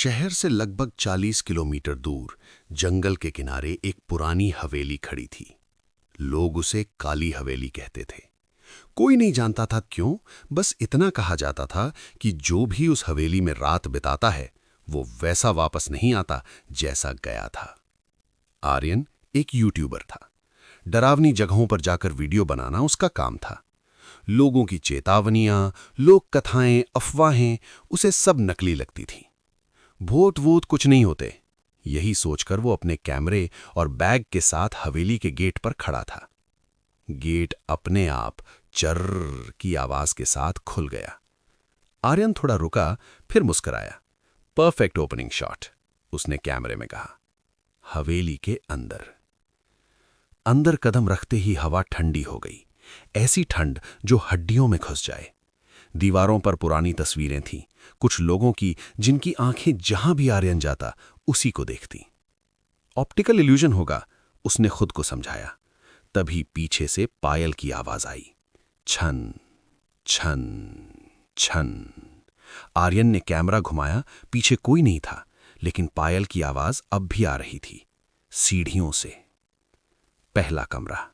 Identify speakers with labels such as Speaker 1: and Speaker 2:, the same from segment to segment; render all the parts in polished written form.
Speaker 1: शहर से लगभग 40 किलोमीटर दूर जंगल के किनारे एक पुरानी हवेली खड़ी थी। लोग उसे काली हवेली कहते थे। कोई नहीं जानता था क्यों, बस इतना कहा जाता था कि जो भी उस हवेली में रात बिताता है वो वैसा वापस नहीं आता जैसा गया था। आर्यन एक यूट्यूबर था। डरावनी जगहों पर जाकर वीडियो बनाना उसका काम था। लोगों की चेतावनियां, लोक कथाएं, अफवाहें उसे सब नकली लगती थीं। भूत वूत कुछ नहीं होते, यही सोचकर वो अपने कैमरे और बैग के साथ हवेली के गेट पर खड़ा था। गेट अपने आप चर्र की आवाज के साथ खुल गया। आर्यन थोड़ा रुका, फिर मुस्कुराया। परफेक्ट ओपनिंग शॉट, उसने कैमरे में कहा। हवेली के अंदर अंदर कदम रखते ही हवा ठंडी हो गई, ऐसी ठंड जो हड्डियों में घुस जाए। दीवारों पर पुरानी तस्वीरें थीं, कुछ लोगों की जिनकी आंखें जहां भी आर्यन जाता उसी को देखती। ऑप्टिकल इल्यूजन होगा, उसने खुद को समझाया। तभी पीछे से पायल की आवाज आई। छन छन छन। आर्यन ने कैमरा घुमाया, पीछे कोई नहीं था, लेकिन पायल की आवाज अब भी आ रही थी, सीढ़ियों से। पहला कमरा।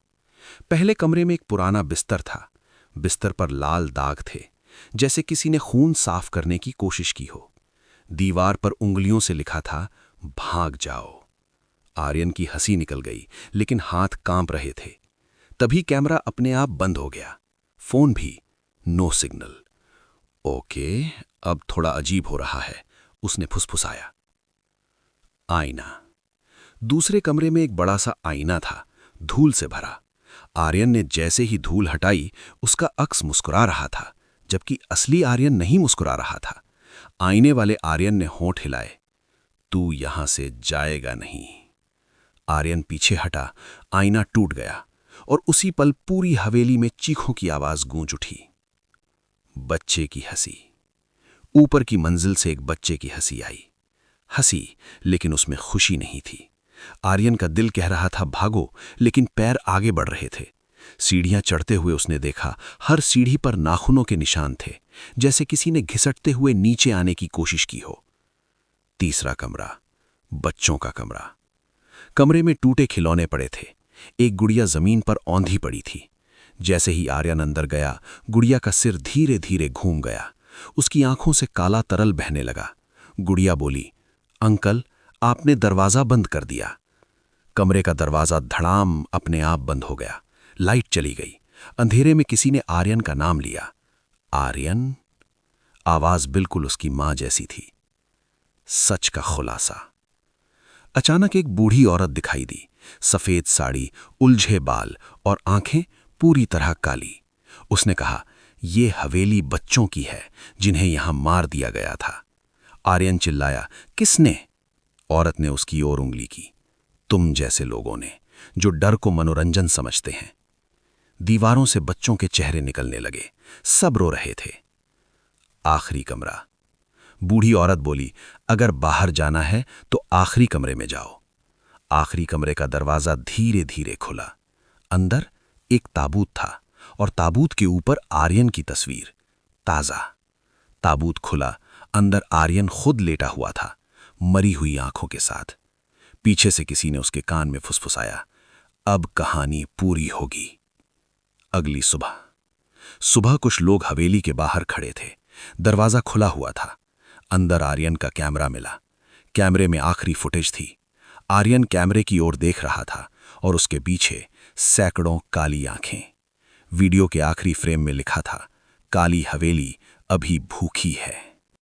Speaker 1: पहले कमरे में एक पुराना बिस्तर था। बिस्तर पर लाल दाग थे, जैसे किसी ने खून साफ करने की कोशिश की हो। दीवार पर उंगलियों से लिखा था, भाग जाओ। आर्यन की हंसी निकल गई, लेकिन हाथ कांप रहे थे। तभी कैमरा अपने आप बंद हो गया, फोन भी, नो सिग्नल। ओके, अब थोड़ा अजीब हो रहा है, उसने फुसफुसाया। आईना। दूसरे कमरे में एक बड़ा सा आईना था, धूल से भरा। आर्यन ने जैसे ही धूल हटाई, उसका अक्स मुस्कुरा रहा था, जबकि असली आर्यन नहीं मुस्कुरा रहा था। आईने वाले आर्यन ने होंठ हिलाए। तू यहां से जाएगा नहीं। आर्यन पीछे हटा, आईना टूट गया और उसी पल पूरी हवेली में चीखों की आवाज गूंज उठी। बच्चे की हंसी। ऊपर की मंजिल से एक बच्चे की हंसी आई। हंसी, लेकिन उसमें खुशी नहीं थी। आर्यन का दिल कह रहा था भागो, लेकिन पैर आगे बढ़ रहे थे। सीढ़ियां चढ़ते हुए उसने देखा, हर सीढ़ी पर नाखूनों के निशान थे, जैसे किसी ने घिसटते हुए नीचे आने की कोशिश की हो। तीसरा कमरा, बच्चों का कमरा। कमरे में टूटे खिलौने पड़े थे। एक गुड़िया जमीन पर औंधी पड़ी थी। जैसे ही आर्यन अंदर गया, गुड़िया का सिर धीरे धीरे घूम गया। उसकी आंखों से काला तरल बहने लगा। गुड़िया बोली, अंकल, आपने दरवाजा बंद कर दिया। कमरे का दरवाजा धड़ाम अपने आप बंद हो गया। लाइट चली गई। अंधेरे में किसी ने आर्यन का नाम लिया। आर्यन। आवाज बिल्कुल उसकी मां जैसी थी। सच का खुलासा। अचानक एक बूढ़ी औरत दिखाई दी। सफेद साड़ी, उलझे बाल और आंखें पूरी तरह काली। उसने कहा, यह हवेली बच्चों की है जिन्हें यहां मार दिया गया था। आर्यन चिल्लाया, किसने? औरत ने उसकी ओर उंगली की। तुम जैसे लोगों ने, जो डर को मनोरंजन समझते हैं। दीवारों से बच्चों के चेहरे निकलने लगे, सब रो रहे थे। आखिरी कमरा। बूढ़ी औरत बोली, अगर बाहर जाना है तो आखिरी कमरे में जाओ। आखिरी कमरे का दरवाजा धीरे धीरे खुला। अंदर एक ताबूत था और ताबूत के ऊपर आर्यन की तस्वीर, ताजा। ताबूत खुला, अंदर आर्यन खुद लेटा हुआ था, मरी हुई आंखों के साथ। पीछे से किसी ने उसके कान में फुसफुसाया, अब कहानी पूरी होगी। अगली सुबह। सुबह कुछ लोग हवेली के बाहर खड़े थे। दरवाजा खुला हुआ था। अंदर आर्यन का कैमरा मिला। कैमरे में आखिरी फुटेज थी। आर्यन कैमरे की ओर देख रहा था और उसके पीछे सैकड़ों काली आंखें। वीडियो के आखिरी फ्रेम में लिखा था, काली हवेली अभी भूखी है।